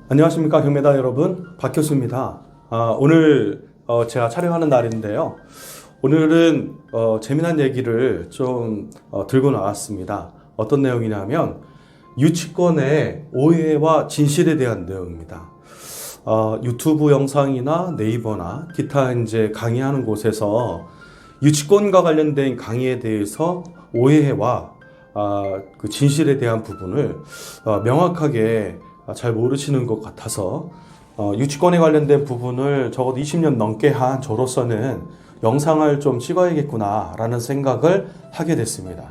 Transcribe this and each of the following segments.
안녕하십니까 경매단 여러분, 박효수입니다. 오늘 제가 촬영하는 날인데요. 오늘은 재미난 얘기를 좀 들고 나왔습니다. 어떤 내용이냐면 유치권의 오해와 진실에 대한 내용입니다. 유튜브 영상이나 네이버나 기타 이제 강의하는 곳에서 유치권과 관련된 강의에 대해서 오해와 그 진실에 대한 부분을 명확하게 잘 모르시는 것 같아서 유치권에 관련된 부분을 적어도 20년 넘게 한 저로서는 영상을 좀 찍어야겠구나 라는 생각을 하게 됐습니다.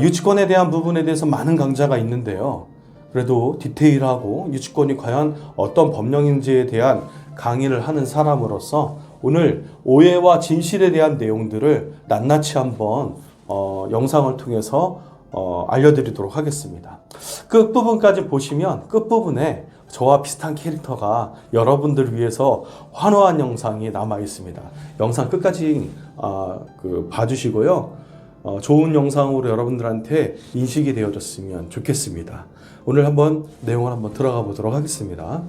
유치권에 대한 부분에 대해서 많은 강좌가 있는데요. 그래도 디테일하고 유치권이 과연 어떤 법령인지에 대한 강의를 하는 사람으로서 오늘 오해와 진실에 대한 내용들을 낱낱이 한번 영상을 통해서 알려드리도록 하겠습니다. 끝부분까지 보시면 끝부분에 저와 비슷한 캐릭터가 여러분들을 위해서 환호한 영상이 남아 있습니다. 영상 끝까지 봐주시고요. 좋은 영상으로 여러분들한테 인식이 되어졌으면 좋겠습니다. 오늘 한번 내용을 한번 들어가 보도록 하겠습니다.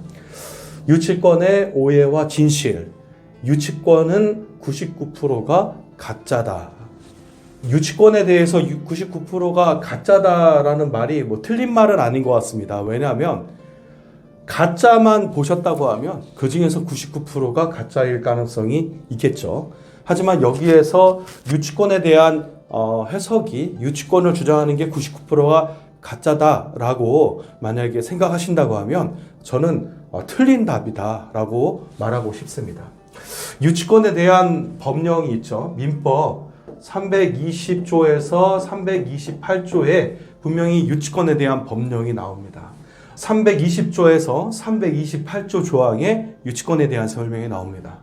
유치권의 오해와 진실. 유치권은 99%가 가짜다. 유치권에 대해서 99%가 가짜다라는 말이 틀린 말은 아닌 것 같습니다. 왜냐하면 가짜만 보셨다고 하면 그 중에서 99%가 가짜일 가능성이 있겠죠. 하지만 여기에서 유치권에 대한 해석이 유치권을 주장하는 게 99%가 가짜다라고 만약에 생각하신다고 하면 저는 틀린 답이다라고 말하고 싶습니다. 유치권에 대한 법령이 있죠. 민법 320조에서 328조에 분명히 유치권에 대한 법령이 나옵니다. 320조에서 328조 조항에 유치권에 대한 설명이 나옵니다.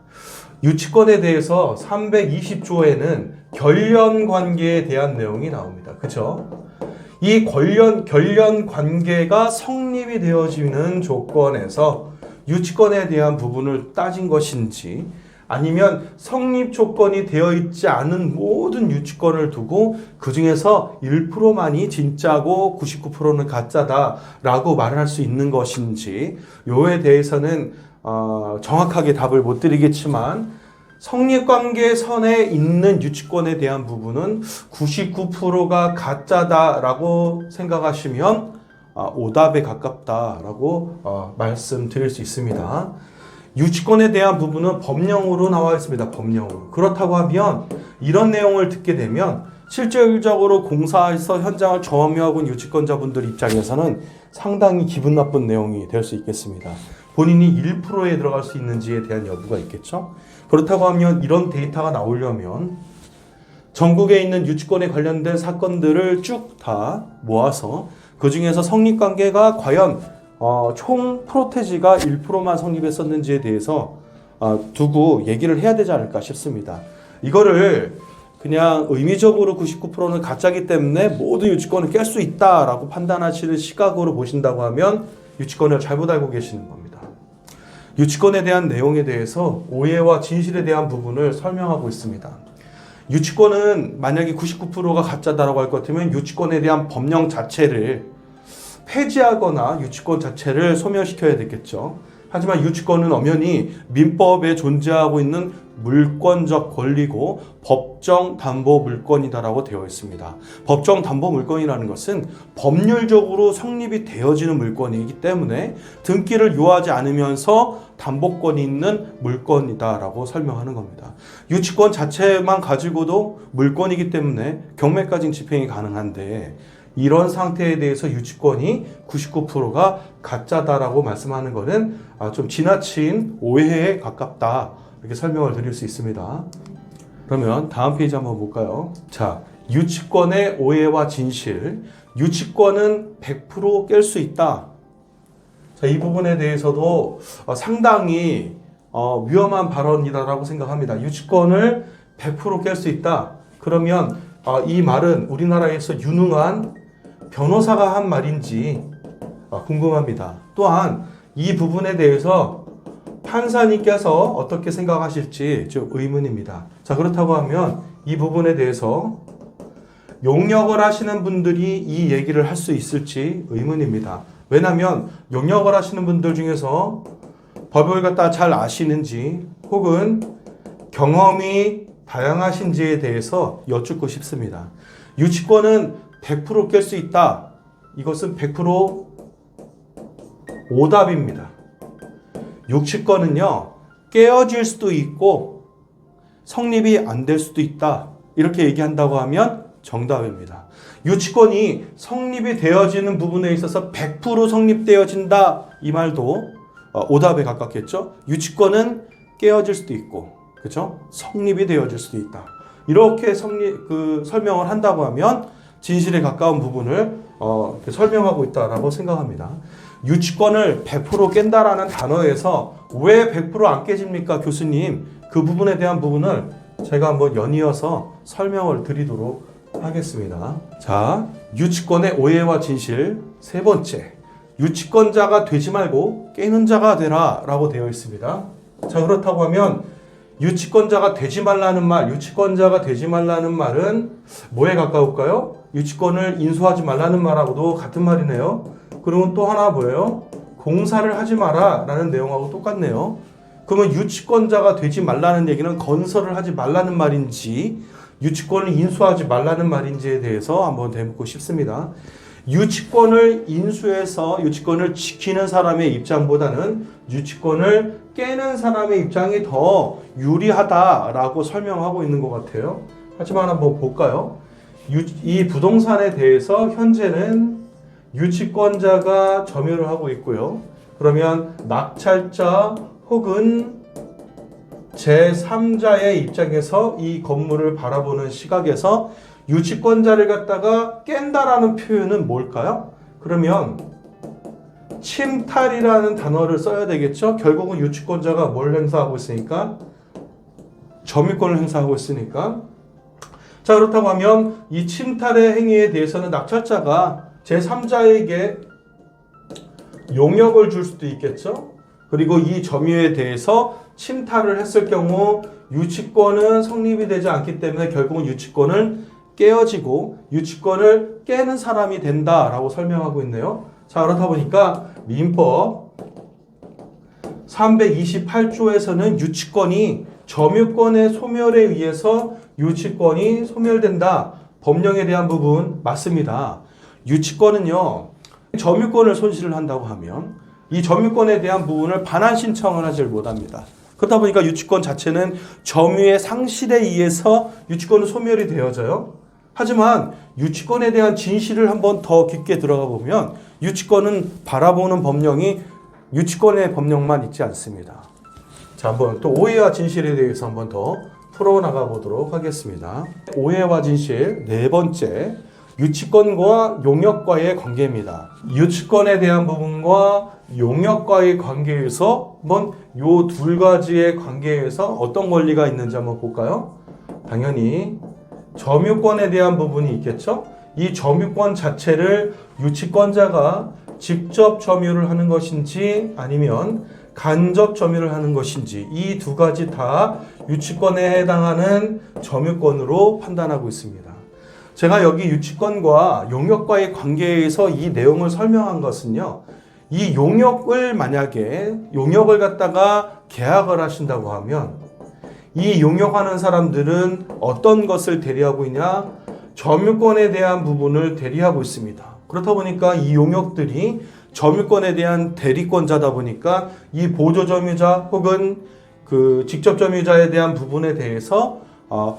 유치권에 대해서 320조에는 결련 관계에 대한 내용이 나옵니다. 그렇죠? 이 결련 관계가 성립이 되어지는 조건에서 유치권에 대한 부분을 따진 것인지 아니면 성립 조건이 되어 있지 않은 모든 유치권을 두고 그 중에서 1%만이 진짜고 99%는 가짜다라고 말할 수 있는 것인지 요에 대해서는 정확하게 답을 못 드리겠지만 성립관계선에 있는 유치권에 대한 부분은 99%가 가짜다라고 생각하시면 오답에 가깝다라고 말씀드릴 수 있습니다. 유치권에 대한 부분은 법령으로 나와 있습니다. 법령으로. 그렇다고 하면 이런 내용을 듣게 되면 실질적으로 공사에서 현장을 점유하고 있는 유치권자분들 입장에서는 상당히 기분 나쁜 내용이 될 수 있겠습니다. 본인이 1%에 들어갈 수 있는지에 대한 여부가 있겠죠. 그렇다고 하면 이런 데이터가 나오려면 전국에 있는 유치권에 관련된 사건들을 쭉 다 모아서 그 중에서 성립관계가 과연 총 프로테지가 1%만 성립했었는지에 대해서 두고 얘기를 해야 되지 않을까 싶습니다. 이거를 그냥 의미적으로 99%는 가짜기 때문에 모든 유치권을 깰 수 있다라고 판단하시는 시각으로 보신다고 하면 유치권을 잘못 알고 계시는 겁니다. 유치권에 대한 내용에 대해서 오해와 진실에 대한 부분을 설명하고 있습니다. 유치권은 만약에 99%가 가짜다라고 할 것 같으면 유치권에 대한 법령 자체를 폐지하거나 유치권 자체를 소멸시켜야 되겠죠. 하지만 유치권은 엄연히 민법에 존재하고 있는 물권적 권리고 법정 담보 물권이다라고 되어 있습니다. 법정 담보 물권이라는 것은 법률적으로 성립이 되어지는 물권이기 때문에 등기를 요하지 않으면서 담보권이 있는 물권이다라고 설명하는 겁니다. 유치권 자체만 가지고도 물권이기 때문에 경매까지 집행이 가능한데 이런 상태에 대해서 유치권이 99%가 가짜다라고 말씀하는 것은 좀 지나친 오해에 가깝다 이렇게 설명을 드릴 수 있습니다. 그러면 다음 페이지 한번 볼까요? 자, 유치권의 오해와 진실. 유치권은 100% 깰 수 있다. 자, 이 부분에 대해서도 상당히 위험한 발언이다라고 생각합니다. 유치권을 100% 깰 수 있다. 그러면 이 말은 우리나라에서 유능한 변호사가 한 말인지 궁금합니다. 또한 이 부분에 대해서 판사님께서 어떻게 생각하실지 좀 의문입니다. 자, 그렇다고 하면 이 부분에 대해서 용역을 하시는 분들이 이 얘기를 할 수 있을지 의문입니다. 왜냐하면 용역을 하시는 분들 중에서 법을 갖다 잘 아시는지 혹은 경험이 다양하신지에 대해서 여쭙고 싶습니다. 유치권은 100% 깰 수 있다. 이것은 100% 오답입니다. 유치권은요, 깨어질 수도 있고 성립이 안 될 수도 있다. 이렇게 얘기한다고 하면 정답입니다. 유치권이 성립이 되어지는 부분에 있어서 100% 성립되어진다. 이 말도 오답에 가깝겠죠. 유치권은 깨어질 수도 있고, 그렇죠? 성립이 되어질 수도 있다. 이렇게 설명을 한다고 하면 진실에 가까운 부분을 설명하고 있다라고 생각합니다. 유치권을 100% 깬다라는 단어에서 왜 100% 안 깨집니까, 교수님? 그 부분에 대한 부분을 제가 한번 연이어서 설명을 드리도록 하겠습니다. 자, 유치권의 오해와 진실 세 번째. 유치권자가 되지 말고 깨는 자가 되라 라고 되어 있습니다. 자, 그렇다고 하면 유치권자가 되지 말라는 말, 유치권자가 되지 말라는 말은 뭐에 가까울까요? 유치권을 인수하지 말라는 말하고도 같은 말이네요. 그러면 또 하나 뭐예요? 공사를 하지 마라 라는 내용하고 똑같네요. 그러면 유치권자가 되지 말라는 얘기는 건설을 하지 말라는 말인지 유치권을 인수하지 말라는 말인지에 대해서 한번 대묻고 싶습니다. 유치권을 인수해서 유치권을 지키는 사람의 입장보다는 유치권을 깨는 사람의 입장이 더 유리하다라고 설명하고 있는 것 같아요. 하지만 한번 볼까요? 이 부동산에 대해서 현재는 유치권자가 점유를 하고 있고요. 그러면 낙찰자 혹은 제3자의 입장에서 이 건물을 바라보는 시각에서 유치권자를 갖다가 깬다라는 표현은 뭘까요? 그러면 침탈이라는 단어를 써야 되겠죠? 결국은 유치권자가 뭘 행사하고 있으니까? 점유권을 행사하고 있으니까. 자, 그렇다고 하면 이 침탈의 행위에 대해서는 낙찰자가 제3자에게 용역을 줄 수도 있겠죠? 그리고 이 점유에 대해서 침탈을 했을 경우 유치권은 성립이 되지 않기 때문에 결국은 유치권을 깨어지고 유치권을 깨는 사람이 된다라고 설명하고 있네요. 자, 그렇다 보니까 민법 328조에서는 유치권이 점유권의 소멸에 의해서 유치권이 소멸된다. 법령에 대한 부분 맞습니다. 유치권은요, 점유권을 손실을 한다고 하면 이 점유권에 대한 부분을 반환 신청을 하질 못합니다. 그렇다 보니까 유치권 자체는 점유의 상실에 의해서 유치권은 소멸이 되어져요. 하지만 유치권에 대한 진실을 한번 더 깊게 들어가 보면 유치권은 바라보는 법령이 유치권의 법령만 있지 않습니다. 자, 한번 또 오해와 진실에 대해서 한번 더 풀어나가 보도록 하겠습니다. 오해와 진실 네 번째, 유치권과 용역과의 관계입니다. 유치권에 대한 부분과 용역과의 관계에서 한번 요 두 가지의 관계에서 어떤 권리가 있는지 한번 볼까요? 당연히 점유권에 대한 부분이 있겠죠? 이 점유권 자체를 유치권자가 직접 점유를 하는 것인지 아니면 간접 점유를 하는 것인지 이 두 가지 다 유치권에 해당하는 점유권으로 판단하고 있습니다. 제가 여기 유치권과 용역과의 관계에서 이 내용을 설명한 것은요, 이 용역을 만약에 용역을 갖다가 계약을 하신다고 하면 이 용역하는 사람들은 어떤 것을 대리하고 있냐? 점유권에 대한 부분을 대리하고 있습니다. 그렇다 보니까 이 용역들이 점유권에 대한 대리권자다 보니까 이 보조점유자 혹은 그 직접 점유자에 대한 부분에 대해서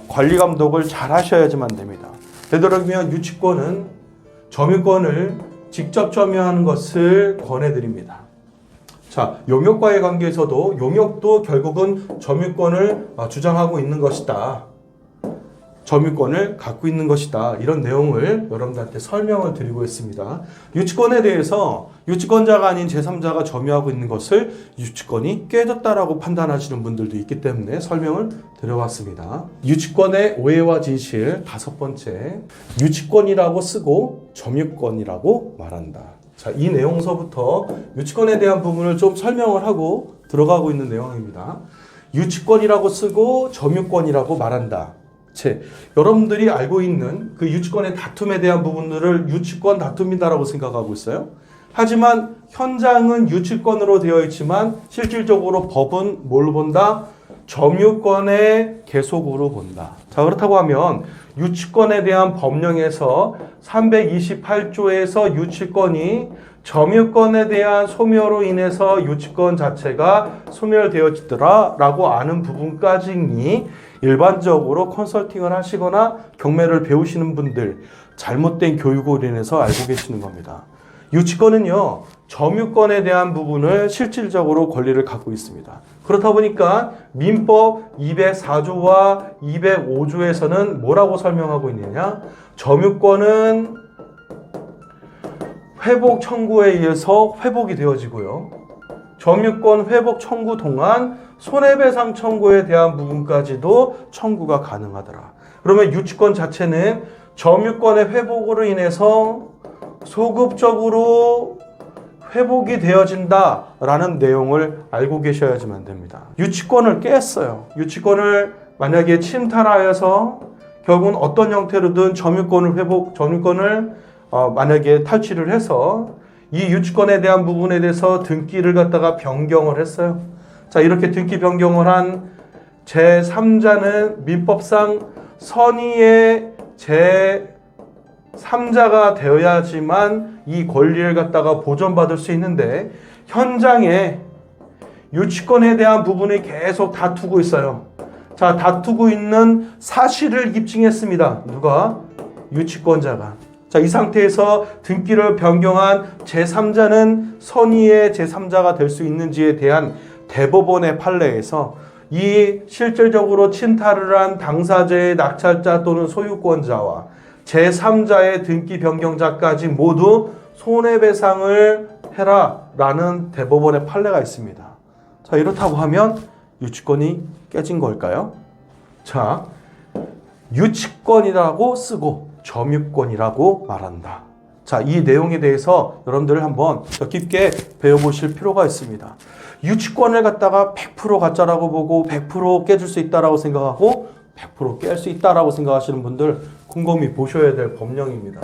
관리 감독을 잘 하셔야지만 됩니다. 되도록이면 유치권은 점유권을 직접 점유하는 것을 권해드립니다. 자, 용역과의 관계에서도 용역도 결국은 점유권을 주장하고 있는 것이다. 점유권을 갖고 있는 것이다. 이런 내용을 여러분들한테 설명을 드리고 있습니다. 유치권에 대해서 유치권자가 아닌 제3자가 점유하고 있는 것을 유치권이 깨졌다라고 판단하시는 분들도 있기 때문에 설명을 드려봤습니다. 유치권의 오해와 진실 다섯 번째, 유치권이라고 쓰고 점유권이라고 말한다. 자, 이 내용서부터 유치권에 대한 부분을 좀 설명을 하고 들어가고 있는 내용입니다. 유치권이라고 쓰고 점유권이라고 말한다. 자체, 여러분들이 알고 있는 그 유치권의 다툼에 대한 부분들을 유치권 다툼이다라고 생각하고 있어요. 하지만 현장은 유치권으로 되어 있지만 실질적으로 법은 뭘 본다? 점유권의 계속으로 본다. 자, 그렇다고 하면 유치권에 대한 법령에서 328조에서 유치권이 점유권에 대한 소멸로 인해서 유치권 자체가 소멸되어지더라 라고 아는 부분까지니 일반적으로 컨설팅을 하시거나 경매를 배우시는 분들 잘못된 교육으로 인해서 알고 계시는 겁니다. 유치권은요, 점유권에 대한 부분을 실질적으로 권리를 갖고 있습니다. 그렇다 보니까 민법 204조와 205조에서는 뭐라고 설명하고 있느냐? 점유권은 회복 청구에 의해서 회복이 되어지고요. 점유권 회복 청구 동안 손해배상 청구에 대한 부분까지도 청구가 가능하더라. 그러면 유치권 자체는 점유권의 회복으로 인해서 소급적으로 회복이 되어진다라는 내용을 알고 계셔야지만 됩니다. 유치권을 깼어요. 유치권을 만약에 침탈하여서 결국은 어떤 형태로든 점유권을 만약에 탈취를 해서 이 유치권에 대한 부분에 대해서 등기를 갖다가 변경을 했어요. 자, 이렇게 등기 변경을 한 제3자는 민법상 선의의 제3자가 되어야지만 이 권리를 갖다가 보존받을 수 있는데 현장에 유치권에 대한 부분이 계속 다투고 있어요. 자, 다투고 있는 사실을 입증했습니다. 누가? 유치권자가. 자, 이 상태에서 등기를 변경한 제3자는 선의의 제3자가 될 수 있는지에 대한 대법원의 판례에서 이 실질적으로 침탈을 한 당사자의 낙찰자 또는 소유권자와 제3자의 등기 변경자까지 모두 손해배상을 해라라는 대법원의 판례가 있습니다. 자, 이렇다고 하면 유치권이 깨진 걸까요? 자, 유치권이라고 쓰고 점유권이라고 말한다. 자, 이 내용에 대해서 여러분들 한번 더 깊게 배워보실 필요가 있습니다. 유치권을 갖다가 100% 가짜라고 보고 100% 깨질 수 있다라고 생각하고 100% 깰 수 있다라고 생각하시는 분들 곰곰이 보셔야 될 법령입니다.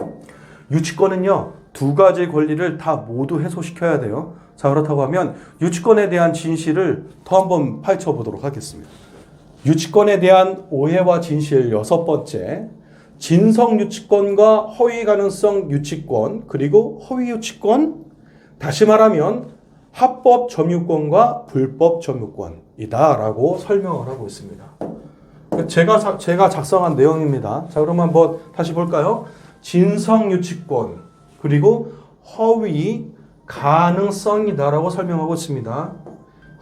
유치권은요, 두 가지 권리를 다 모두 해소시켜야 돼요. 자, 그렇다고 하면 유치권에 대한 진실을 더 한번 파헤쳐 보도록 하겠습니다. 유치권에 대한 오해와 진실 6번째, 진성 유치권과 허위 가능성 유치권, 그리고 허위 유치권, 다시 말하면 합법 점유권과 불법 점유권이다라고 설명을 하고 있습니다. 제가 작성한 내용입니다. 자, 그럼 한번 다시 볼까요? 진성 유치권, 그리고 허위 가능성이다라고 설명하고 있습니다.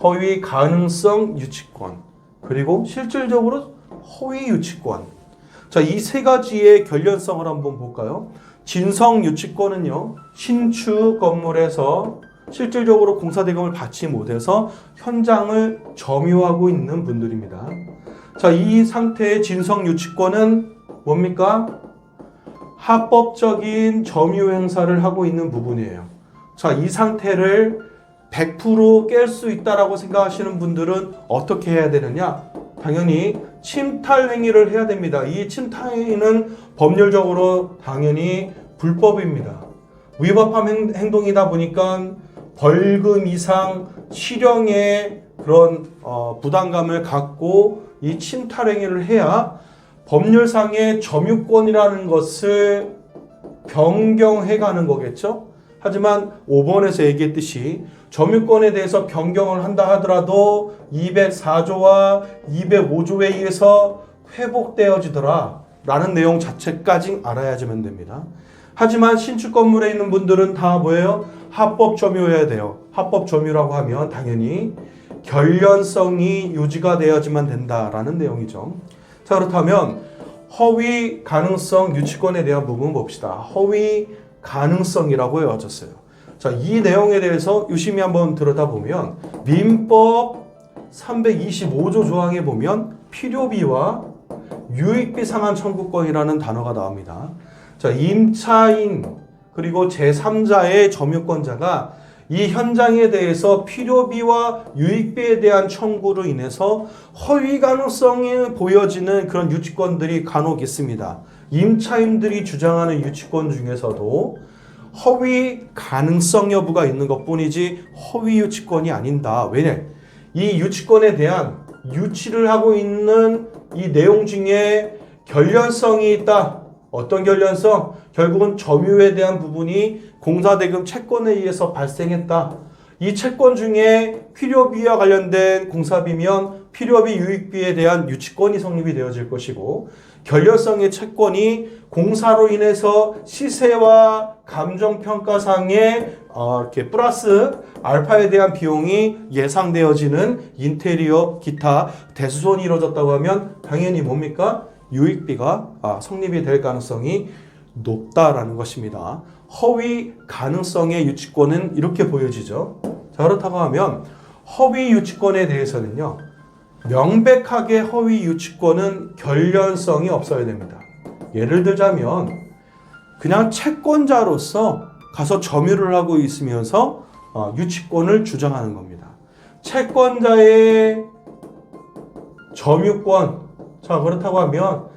허위 가능성 유치권, 그리고 실질적으로 허위 유치권. 자, 이 세 가지의 결연성을 한번 볼까요? 진성 유치권은요, 신축 건물에서 실질적으로 공사대금을 받지 못해서 현장을 점유하고 있는 분들입니다. 자, 이 상태의 진성 유치권은 뭡니까? 합법적인 점유 행사를 하고 있는 부분이에요. 자, 이 상태를 100% 깰 수 있다라고 생각하시는 분들은 어떻게 해야 되느냐? 당연히 침탈 행위를 해야 됩니다. 이 침탈 행위는 법률적으로 당연히 불법입니다. 위법한 행동이다 보니까 벌금 이상 실형의 그런 부담감을 갖고 이 침탈 행위를 해야 법률상의 점유권이라는 것을 변경해 가는 거겠죠. 하지만 5번에서 얘기했듯이 점유권에 대해서 변경을 한다 하더라도 204조와 205조에 의해서 회복되어지더라 라는 내용 자체까지 알아야지만 됩니다. 하지만 신축 건물에 있는 분들은 다 뭐예요? 합법 점유해야 돼요. 합법 점유라고 하면 당연히 결연성이 유지가 되어야지만 된다라는 내용이죠. 자, 그렇다면 허위 가능성 유치권에 대한 부분 봅시다. 허위 가능성이라고 해왔었어요. 자, 이 내용에 대해서 유심히 한번 들여다보면 민법 325조 조항에 보면 필요비와 유익비 상한 청구권이라는 단어가 나옵니다. 자, 임차인 그리고 제3자의 점유권자가 이 현장에 대해서 필요비와 유익비에 대한 청구로 인해서 허위 가능성이 보여지는 그런 유치권들이 간혹 있습니다. 임차인들이 주장하는 유치권 중에서도 허위 가능성 여부가 있는 것뿐이지 허위 유치권이 아닌다. 왜냐? 이 유치권에 대한 유치를 하고 있는 이 내용 중에 결련성이 있다. 어떤 결련성? 결국은 점유에 대한 부분이 공사대금 채권에 의해서 발생했다. 이 채권 중에 필요비와 관련된 공사비면 필요비 유익비에 대한 유치권이 성립이 되어질 것이고, 결련성의 채권이 공사로 인해서 시세와 감정평가상의 이렇게 플러스 알파에 대한 비용이 예상되어지는 인테리어 기타 대수선이 이루어졌다고 하면 당연히 뭡니까? 유익비가 성립이 될 가능성이 높다라는 것입니다. 허위 가능성의 유치권은 이렇게 보여지죠. 자, 그렇다고 하면 허위 유치권에 대해서는요, 명백하게 허위 유치권은 결련성이 없어야 됩니다. 예를 들자면 그냥 채권자로서 가서 점유를 하고 있으면서 유치권을 주장하는 겁니다. 채권자의 점유권, 자, 그렇다고 하면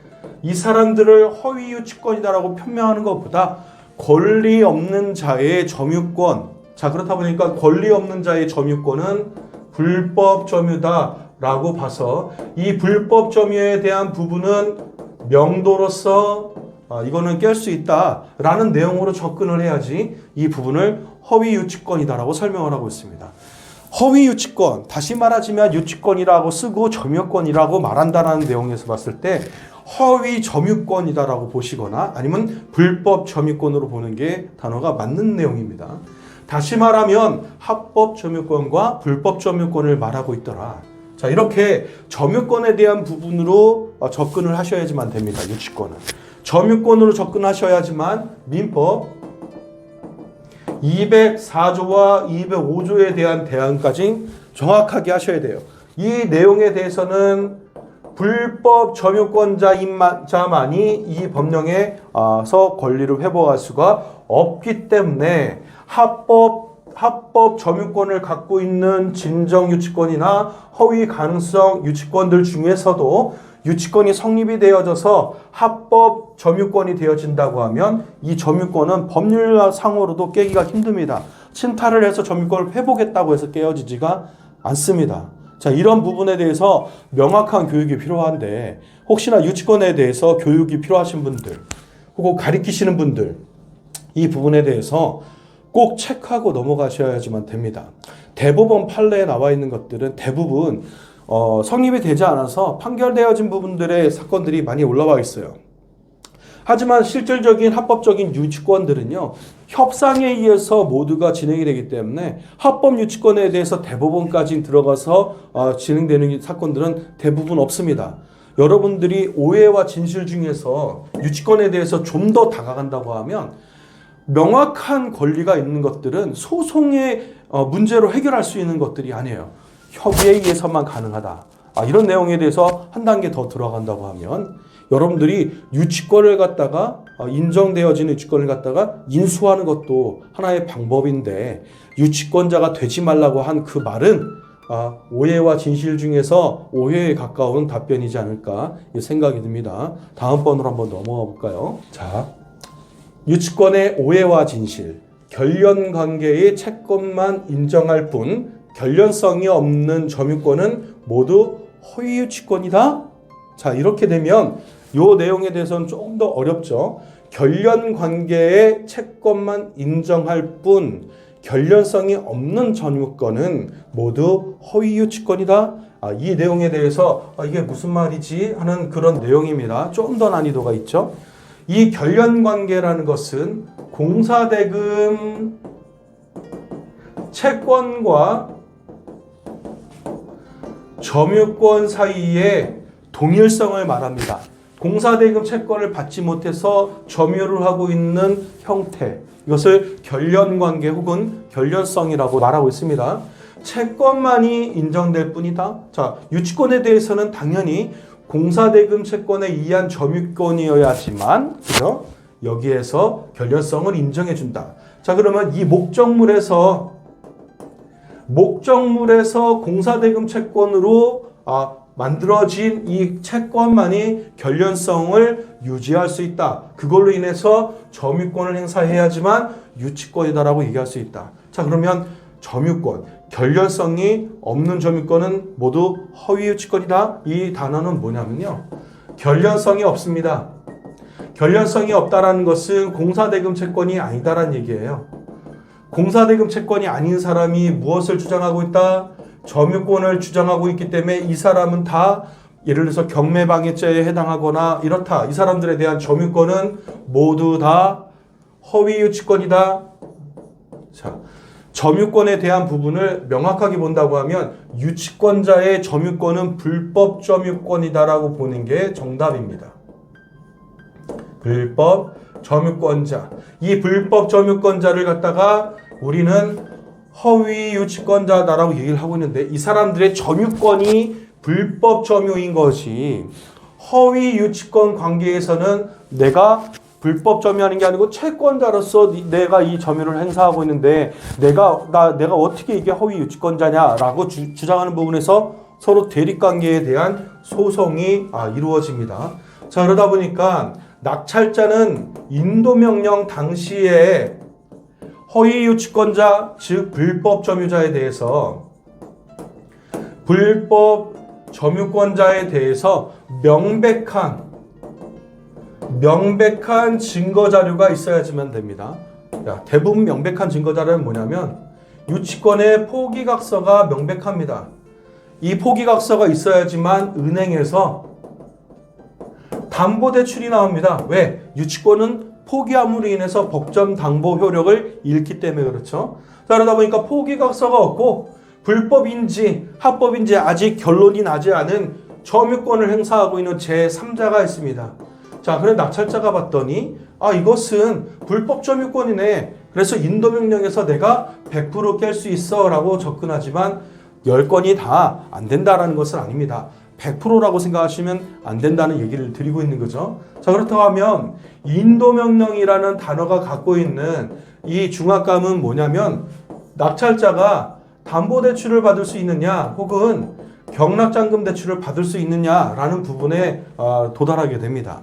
이 사람들을 허위 유치권이다라고 표명하는 것보다 권리 없는 자의 점유권, 자, 그렇다 보니까 권리 없는 자의 점유권은 불법 점유다라고 봐서 이 불법 점유에 대한 부분은 명도로서 이거는 깰 수 있다라는 내용으로 접근을 해야지 이 부분을 허위 유치권이다라고 설명을 하고 있습니다. 허위 유치권, 다시 말하자면 유치권이라고 쓰고 점유권이라고 말한다라는 내용에서 봤을 때 허위 점유권이다라고 보시거나 아니면 불법 점유권으로 보는 게 단어가 맞는 내용입니다. 다시 말하면 합법 점유권과 불법 점유권을 말하고 있더라. 자, 이렇게 점유권에 대한 부분으로 접근을 하셔야지만 됩니다. 유치권은. 점유권으로 접근하셔야지만 민법 204조와 205조에 대한 대안까지 정확하게 하셔야 돼요. 이 내용에 대해서는 불법 점유권자만이 이 법령에서 권리를 회복할 수가 없기 때문에 합법 점유권을 갖고 있는 진정 유치권이나 허위 가능성 유치권들 중에서도 유치권이 성립이 되어져서 합법 점유권이 되어진다고 하면 이 점유권은 법률상으로도 깨기가 힘듭니다. 침탈을 해서 점유권을 회복했다고 해서 깨어지지가 않습니다. 자, 이런 부분에 대해서 명확한 교육이 필요한데 혹시나 유치권에 대해서 교육이 필요하신 분들 혹은 가르치시는 분들 이 부분에 대해서 꼭 체크하고 넘어가셔야지만 됩니다. 대법원 판례에 나와 있는 것들은 대부분 성립이 되지 않아서 판결되어진 부분들의 사건들이 많이 올라와 있어요. 하지만 실질적인 합법적인 유치권들은요, 협상에 의해서 모두가 진행이 되기 때문에 합법 유치권에 대해서 대법원까지 들어가서 진행되는 사건들은 대부분 없습니다. 여러분들이 오해와 진실 중에서 유치권에 대해서 좀 더 다가간다고 하면 명확한 권리가 있는 것들은 소송의 문제로 해결할 수 있는 것들이 아니에요. 협의에 의해서만 가능하다. 이런 내용에 대해서 한 단계 더 들어간다고 하면 여러분들이 유치권을 갖다가 인정되어지는 유치권을 갖다가 인수하는 것도 하나의 방법인데 유치권자가 되지 말라고 한 그 말은 오해와 진실 중에서 오해에 가까운 답변이지 않을까 생각이 듭니다. 다음번으로 한번 넘어가 볼까요? 자, 유치권의 오해와 진실, 결련 관계의 채권만 인정할 뿐 결련성이 없는 점유권은 모두 허위 유치권이다. 자, 이렇게 되면 이 내용에 대해서는 조금 더 어렵죠. 결련 관계의 채권만 인정할 뿐 결련성이 없는 점유권은 모두 허위 유치권이다. 이 내용에 대해서 이게 무슨 말이지 하는 그런 내용입니다. 조금 더 난이도가 있죠. 이 결련 관계라는 것은 공사대금 채권과 점유권 사이의 동일성을 말합니다. 공사대금 채권을 받지 못해서 점유를 하고 있는 형태, 이것을 결련관계 혹은 결련성이라고 말하고 있습니다. 채권만이 인정될 뿐이다. 자, 유치권에 대해서는 당연히 공사대금 채권에 의한 점유권이어야지만, 그죠? 여기에서 결련성을 인정해준다. 자, 그러면 이 목적물에서 목적물에서 공사대금 채권으로 만들어진 이 채권만이 결련성을 유지할 수 있다. 그걸로 인해서 점유권을 행사해야지만 유치권이다라고 얘기할 수 있다. 자, 그러면 점유권, 결련성이 없는 점유권은 모두 허위 유치권이다. 이 단어는 뭐냐면요, 결련성이 없습니다. 결련성이 없다라는 것은 공사대금 채권이 아니다라는 얘기예요. 공사대금 채권이 아닌 사람이 무엇을 주장하고 있다? 점유권을 주장하고 있기 때문에 이 사람은 다 예를 들어서 경매방해죄에 해당하거나 이렇다. 이 사람들에 대한 점유권은 모두 다 허위 유치권이다. 자, 점유권에 대한 부분을 명확하게 본다고 하면 유치권자의 점유권은 불법 점유권이다라고 보는 게 정답입니다. 불법 점유권자. 이 불법 점유권자를 갖다가 우리는 허위 유치권자다라고 얘기를 하고 있는데, 이 사람들의 점유권이 불법 점유인 것이 허위 유치권 관계에서는 내가 불법 점유하는 게 아니고 채권자로서 내가 이 점유를 행사하고 있는데 내가 어떻게 이게 허위 유치권자냐라고 주장하는 부분에서 서로 대립관계에 대한 소송이 이루어집니다. 자, 그러다 보니까 낙찰자는 인도명령 당시에 허위 유치권자, 즉 불법 점유자에 대해서 불법 점유권자에 대해서 명백한 증거 자료가 있어야지만 됩니다. 대부분 명백한 증거 자료는 뭐냐면 유치권의 포기각서가 명백합니다. 이 포기각서가 있어야지만 은행에서 담보대출이 나옵니다. 왜? 유치권은 포기함으로 인해서 법정 담보 효력을 잃기 때문에 그렇죠. 자, 그러다 보니까 포기각서가 없고 불법인지 합법인지 아직 결론이 나지 않은 점유권을 행사하고 있는 제3자가 있습니다. 자, 그래 낙찰자가 봤더니 이것은 불법 점유권이네. 그래서 인도명령에서 내가 100% 깰 수 있어 라고 접근하지만 10건이 다 안 된다라는 것은 아닙니다. 100%라고 생각하시면 안 된다는 얘기를 드리고 있는 거죠. 자, 그렇다고 하면 인도명령이라는 단어가 갖고 있는 이 중압감은 뭐냐면 낙찰자가 담보대출을 받을 수 있느냐 혹은 경락잔금 대출을 받을 수 있느냐라는 부분에 도달하게 됩니다.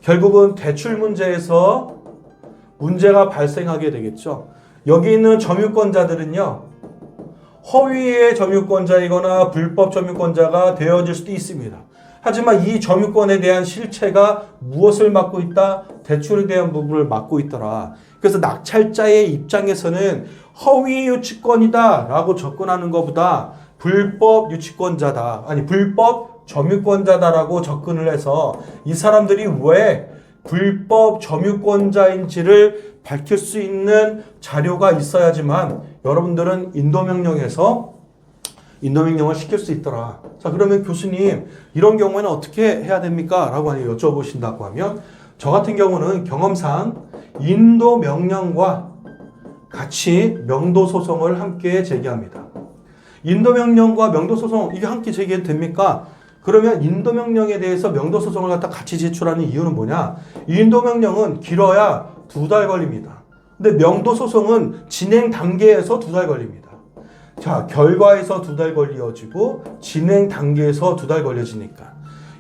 결국은 대출 문제에서 문제가 발생하게 되겠죠. 여기 있는 점유권자들은요, 허위의 점유권자이거나 불법 점유권자가 되어질 수도 있습니다. 하지만 이 점유권에 대한 실체가 무엇을 맡고 있다? 대출에 대한 부분을 맡고 있더라. 그래서 낙찰자의 입장에서는 허위 유치권이다 라고 접근하는 것보다 불법 유치권자다, 불법 점유권자다라고 접근을 해서 이 사람들이 왜 불법 점유권자인지를 밝힐 수 있는 자료가 있어야지만 여러분들은 인도명령을 시킬 수 있더라. 자, 그러면 교수님 이런 경우에는 어떻게 해야 됩니까? 라고 여쭤보신다고 하면 저 같은 경우는 경험상 인도명령과 같이 명도소송을 함께 제기합니다. 인도명령과 명도소송 이게 함께 제기해도 됩니까? 그러면 인도명령에 대해서 명도소송을 갖다 같이 제출하는 이유는 뭐냐? 인도명령은 길어야 2달 걸립니다. 근데 명도소송은 진행 단계에서 2달 걸립니다. 자, 결과에서 2달 걸려지고 진행 단계에서 2달 걸려지니까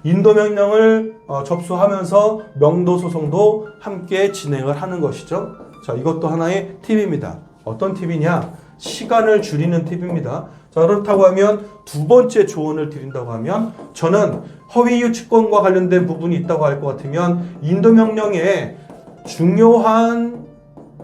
인도명령을 접수하면서 명도소송도 함께 진행을 하는 것이죠. 자, 이것도 하나의 팁입니다. 어떤 팁이냐? 시간을 줄이는 팁입니다. 자, 그렇다고 하면 두 번째 조언을 드린다고 하면 저는 허위 유치권과 관련된 부분이 있다고 할 것 같으면 인도명령에 중요한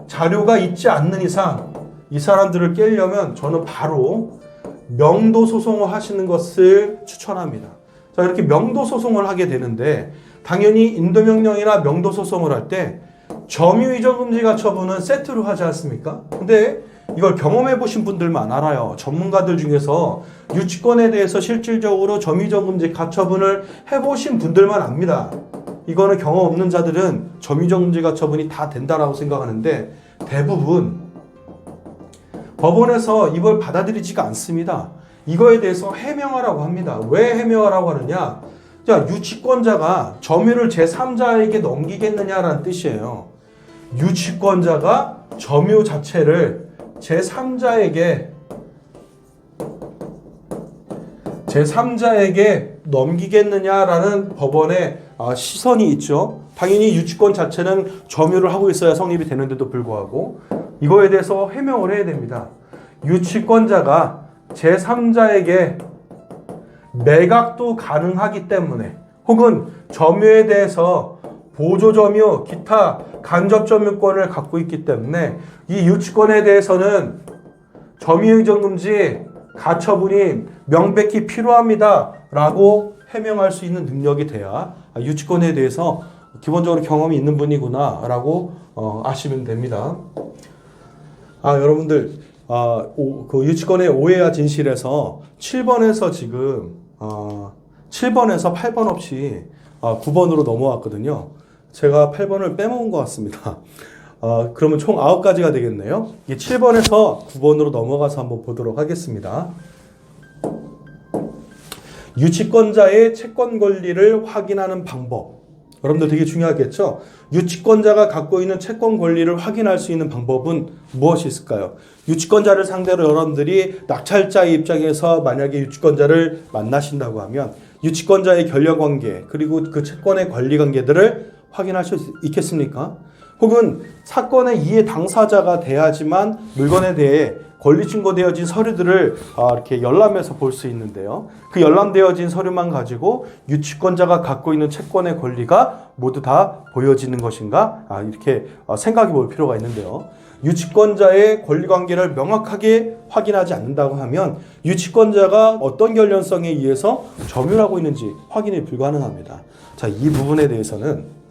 자료가 있지 않는 이상 이 사람들을 깨려면 저는 바로 명도소송을 하시는 것을 추천합니다. 자, 이렇게 명도소송을 하게 되는데 당연히 인도명령이나 명도소송을 할 때 점유이전금지가처분은 세트로 하지 않습니까? 근데 이걸 경험해 보신 분들만 알아요. 전문가들 중에서 유치권에 대해서 실질적으로 점유이전금지 가처분을 해보신 분들만 압니다. 이거는 경험 없는 자들은 점유이전금지 가처분이 다 된다라고 생각하는데 대부분 법원에서 이걸 받아들이지가 않습니다. 이거에 대해서 해명하라고 합니다. 왜 해명하라고 하느냐? 자, 유치권자가 점유를 제3자에게 넘기겠느냐라는 뜻이에요. 유치권자가 점유 자체를 제3자에게 제3자에게 넘기겠느냐라는 법원의 시선이 있죠. 당연히 유치권 자체는 점유를 하고 있어야 성립이 되는데도 불구하고 이거에 대해서 해명을 해야 됩니다. 유치권자가 제3자에게 매각도 가능하기 때문에 혹은 점유에 대해서 보조점유, 기타 간접점유권을 갖고 있기 때문에 이 유치권에 대해서는 점유의정금지 가처분이 명백히 필요합니다 라고 해명할 수 있는 능력이 돼야 유치권에 대해서 기본적으로 경험이 있는 분이구나 라고 아시면 됩니다. 여러분들 그 유치권의 오해와 진실에서 7번에서 지금 7번에서 8번 없이 9번으로 넘어왔거든요. 제가 8번을 빼먹은 것 같습니다. 그러면 총 9가지가 되겠네요. 이 7번에서 9번으로 넘어가서 한번 보도록 하겠습니다. 유치권자의 채권 권리를 확인하는 방법. 여러분들 되게 중요하겠죠? 유치권자가 갖고 있는 채권 권리를 확인할 수 있는 방법은 무엇이 있을까요? 유치권자를 상대로 여러분들이 낙찰자의 입장에서 만약에 유치권자를 만나신다고 하면 유치권자의 권력관계 그리고 그 채권의 권리관계들을 확인할 수 있겠습니까? 혹은 사건의 이해 당사자가 돼야지만 물건에 대해 권리 증거되어진 서류들을 이렇게 열람해서 볼 수 있는데요. 그 열람되어진 서류만 가지고 유치권자가 갖고 있는 채권의 권리가 모두 다 보여지는 것인가? 이렇게 생각해 볼 필요가 있는데요. 유치권자의 권리관계를 명확하게 확인하지 않는다고 하면 유치권자가 어떤 결연성에 의해서 점유하고 있는지 확인이 불가능합니다. 자, 이 부분에 대해서는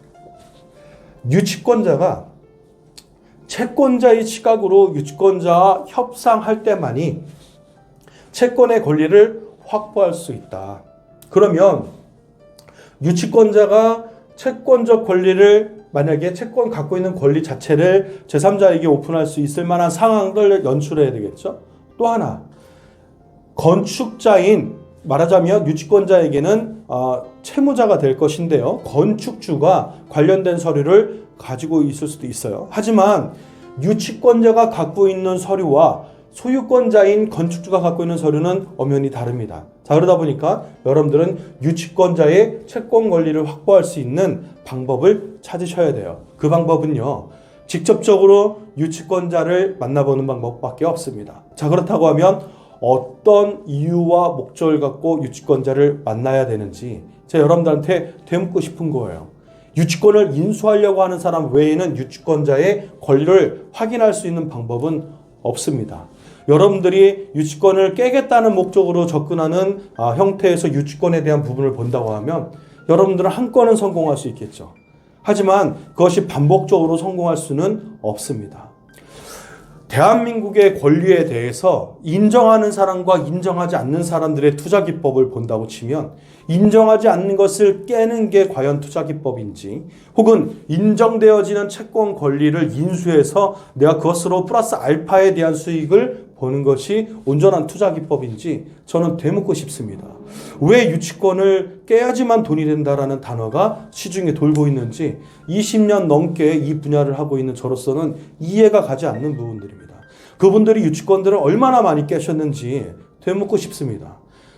유치권자가 채권자의 시각으로 유치권자와 협상할 때만이 채권의 권리를 확보할 수 있다. 그러면 유치권자가 채권적 권리를 만약에 채권 갖고 있는 권리 자체를 제3자에게 오픈할 수 있을 만한 상황을 연출해야 되겠죠. 또 하나 건축자인 말하자면 유치권자에게는 채무자가 될 것인데요. 건축주가 관련된 서류를 가지고 있을 수도 있어요. 하지만 유치권자가 갖고 있는 서류와 소유권자인 건축주가 갖고 있는 서류는 엄연히 다릅니다. 자, 그러다 보니까 여러분들은 유치권자의 채권 권리를 확보할 수 있는 방법을 찾으셔야 돼요. 그 방법은요, 직접적으로 유치권자를 만나보는 방법밖에 없습니다. 자, 그렇다고 하면 어떤 이유와 목적을 갖고 유치권자를 만나야 되는지 제가 여러분들한테 되묻고 싶은 거예요. 유치권을 인수하려고 하는 사람 외에는 유치권자의 권리를 확인할 수 있는 방법은 없습니다. 여러분들이 유치권을 깨겠다는 목적으로 접근하는 형태에서 유치권에 대한 부분을 본다고 하면 여러분들은 한 건은 성공할 수 있겠죠. 하지만 그것이 반복적으로 성공할 수는 없습니다. 대한민국의 권리에 대해서 인정하는 사람과 인정하지 않는 사람들의 투자 기법을 본다고 치면 인정하지 않는 것을 깨는 게 과연 투자 기법인지 혹은 인정되어지는 채권 권리를 인수해서 내가 그것으로 플러스 알파에 대한 수익을 보는 것이 온전한 투자 기법인지 저는 되묻고 싶습니다. 왜 유치권을 깨야지만 돈이 된다라는 단어가 시중에 돌고 있는지 20년 넘게 이 분야를 하고 있는 저로서는 이해가 가지 않는 부분들입니다. 그분들이 유치권들을 얼마나 많이 깨셨는지 되묻고 싶습니다.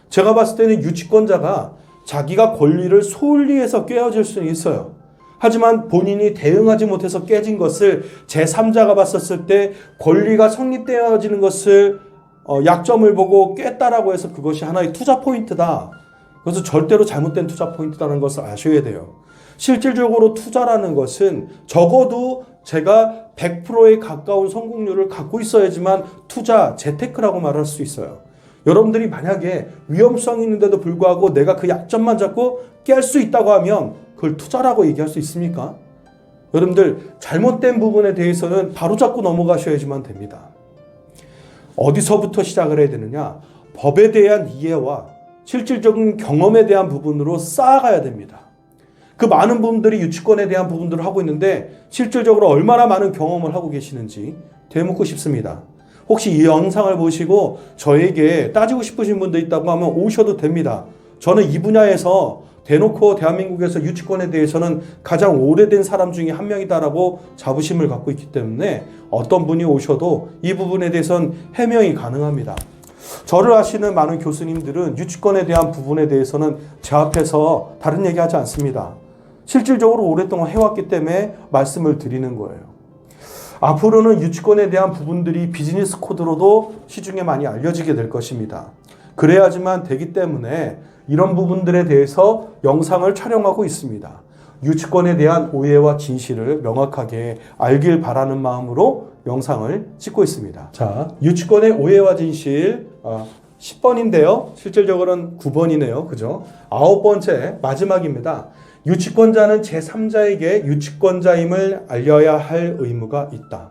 제가 봤을 때는 유치권자가 자기가 권리를 소홀히 해서 깨어질 수는 있어요. 하지만 본인이 대응하지 못해서 깨진 것을 제3자가 봤었을 때 권리가 성립되어지는 것을 약점을 보고 깼다라고 해서 그것이 하나의 투자 포인트다. 그래서 절대로 잘못된 투자 포인트다는 것을 아셔야 돼요. 실질적으로 투자라는 것은 적어도 제가 100%에 가까운 성공률을 갖고 있어야지만 투자, 재테크라고 말할 수 있어요. 여러분들이 만약에 위험성이 있는데도 불구하고 내가 그 약점만 잡고 깰 수 있다고 하면 그걸 투자라고 얘기할 수 있습니까? 여러분들 잘못된 부분에 대해서는 바로잡고 넘어가셔야지만 됩니다. 어디서부터 시작을 해야 되느냐? 법에 대한 이해와 실질적인 경험에 대한 부분으로 쌓아가야 됩니다. 그 많은 분들이 유치권에 대한 부분들을 하고 있는데 실질적으로 얼마나 많은 경험을 하고 계시는지 되묻고 싶습니다. 혹시 이 영상을 보시고 저에게 따지고 싶으신 분들 있다고 하면 오셔도 됩니다. 저는 이 분야에서 대놓고 대한민국에서 유치권에 대해서는 가장 오래된 사람 중에 한 명이다라고 자부심을 갖고 있기 때문에 어떤 분이 오셔도 이 부분에 대해서는 해명이 가능합니다. 저를 아시는 많은 교수님들은 유치권에 대한 부분에 대해서는 제 앞에서 다른 얘기하지 않습니다. 실질적으로 오랫동안 해왔기 때문에 말씀을 드리는 거예요. 앞으로는 유치권에 대한 부분들이 비즈니스 코드로도 시중에 많이 알려지게 될 것입니다. 그래야지만 되기 때문에 이런 부분들에 대해서 영상을 촬영하고 있습니다. 유치권에 대한 오해와 진실을 명확하게 알길 바라는 마음으로 영상을 찍고 있습니다. 자, 유치권의 오해와 진실 10번인데요. 실질적으로는 9번이네요. 그죠? 9번째 마지막입니다. 유치권자는 제3자에게 유치권자임을 알려야 할 의무가 있다.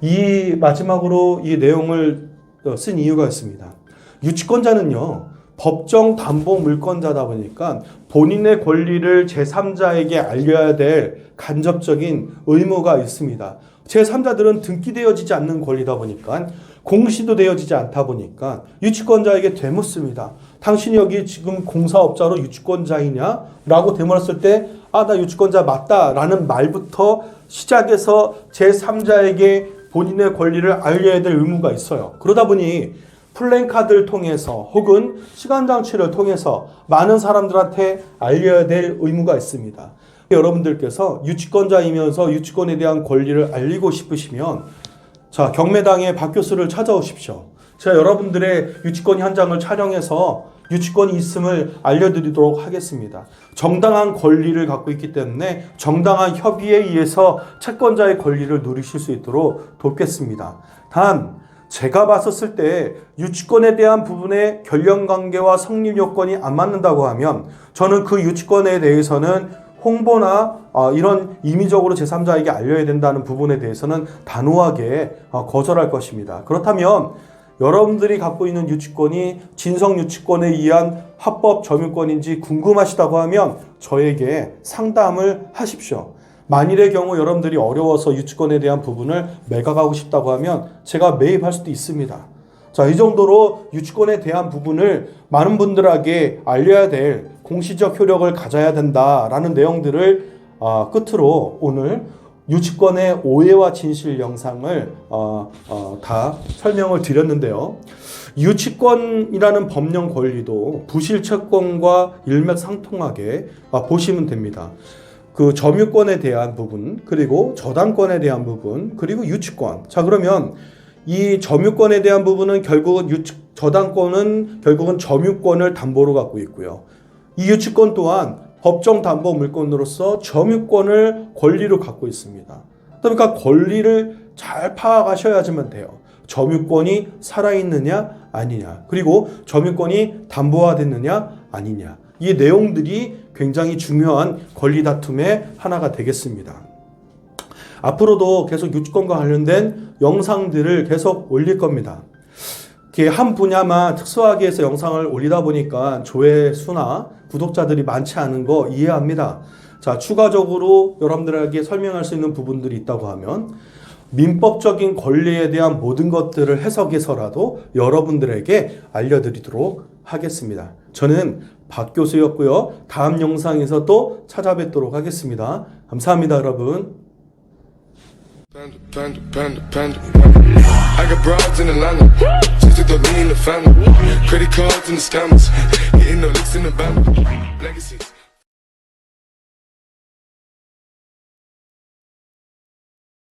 이 마지막으로 이 내용을 쓴 이유가 있습니다. 유치권자는요, 법정 담보 물권자다 보니까 본인의 권리를 제3자에게 알려야 될 간접적인 의무가 있습니다. 제3자들은 등기되어지지 않는 권리다 보니까 공시도 되어지지 않다 보니까 유치권자에게 되묻습니다. 당신이 여기 지금 공사업자로 유치권자이냐? 라고 되물었을 때 나 유치권자 맞다 라는 말부터 시작해서 제3자에게 본인의 권리를 알려야 될 의무가 있어요. 그러다 보니 플랜카드를 통해서 혹은 시간장치를 통해서 많은 사람들한테 알려야 될 의무가 있습니다. 여러분들께서 유치권자이면서 유치권에 대한 권리를 알리고 싶으시면 자, 경매당의 박 교수를 찾아오십시오. 제가 여러분들의 유치권 현장을 촬영해서 유치권이 있음을 알려드리도록 하겠습니다. 정당한 권리를 갖고 있기 때문에 정당한 협의에 의해서 채권자의 권리를 누리실 수 있도록 돕겠습니다. 단 제가 봤었을 때 유치권에 대한 부분의 결연관계와 성립 요건이 안 맞는다고 하면 저는 그 유치권에 대해서는 홍보나 이런 임의적으로 제3자에게 알려야 된다는 부분에 대해서는 단호하게 거절할 것입니다. 그렇다면 여러분들이 갖고 있는 유치권이 진성 유치권에 의한 합법 점유권인지 궁금하시다고 하면 저에게 상담을 하십시오. 만일의 경우 여러분들이 어려워서 유치권에 대한 부분을 매각하고 싶다고 하면 제가 매입할 수도 있습니다. 자, 이 정도로 유치권에 대한 부분을 많은 분들에게 알려야 될 공시적 효력을 가져야 된다라는 내용들을 끝으로 오늘 유치권의 오해와 진실 영상을 다 설명을 드렸는데요. 유치권이라는 법령 권리도 부실채권과 일맥상통하게 보시면 됩니다. 그 점유권에 대한 부분, 그리고 저당권에 대한 부분, 그리고 유치권. 자, 그러면 이 점유권에 대한 부분은 결국은 저당권은 결국은 점유권을 담보로 갖고 있고요. 이 유치권 또한 법정 담보 물권으로서 점유권을 권리로 갖고 있습니다. 그러니까 권리를 잘 파악하셔야지만 돼요. 점유권이 살아있느냐 아니냐, 그리고 점유권이 담보화됐느냐 아니냐, 이 내용들이 굉장히 중요한 권리 다툼의 하나가 되겠습니다. 앞으로도 계속 유치권과 관련된 영상들을 계속 올릴 겁니다. 한 분야만 특수하게 해서 영상을 올리다 보니까 조회수나 구독자들이 많지 않은 거 이해합니다. 자, 추가적으로 여러분들에게 설명할 수 있는 부분들이 있다고 하면 민법적인 권리에 대한 모든 것들을 해석해서라도 여러분들에게 알려드리도록 하겠습니다. 저는 박 교수였고요. 다음 영상에서 또 찾아뵙도록 하겠습니다. 감사합니다, 여러분. I got broads in Atlanta, just to throw me in the family. Credit cards and the scammers, hitting the licks in the band. Legacies.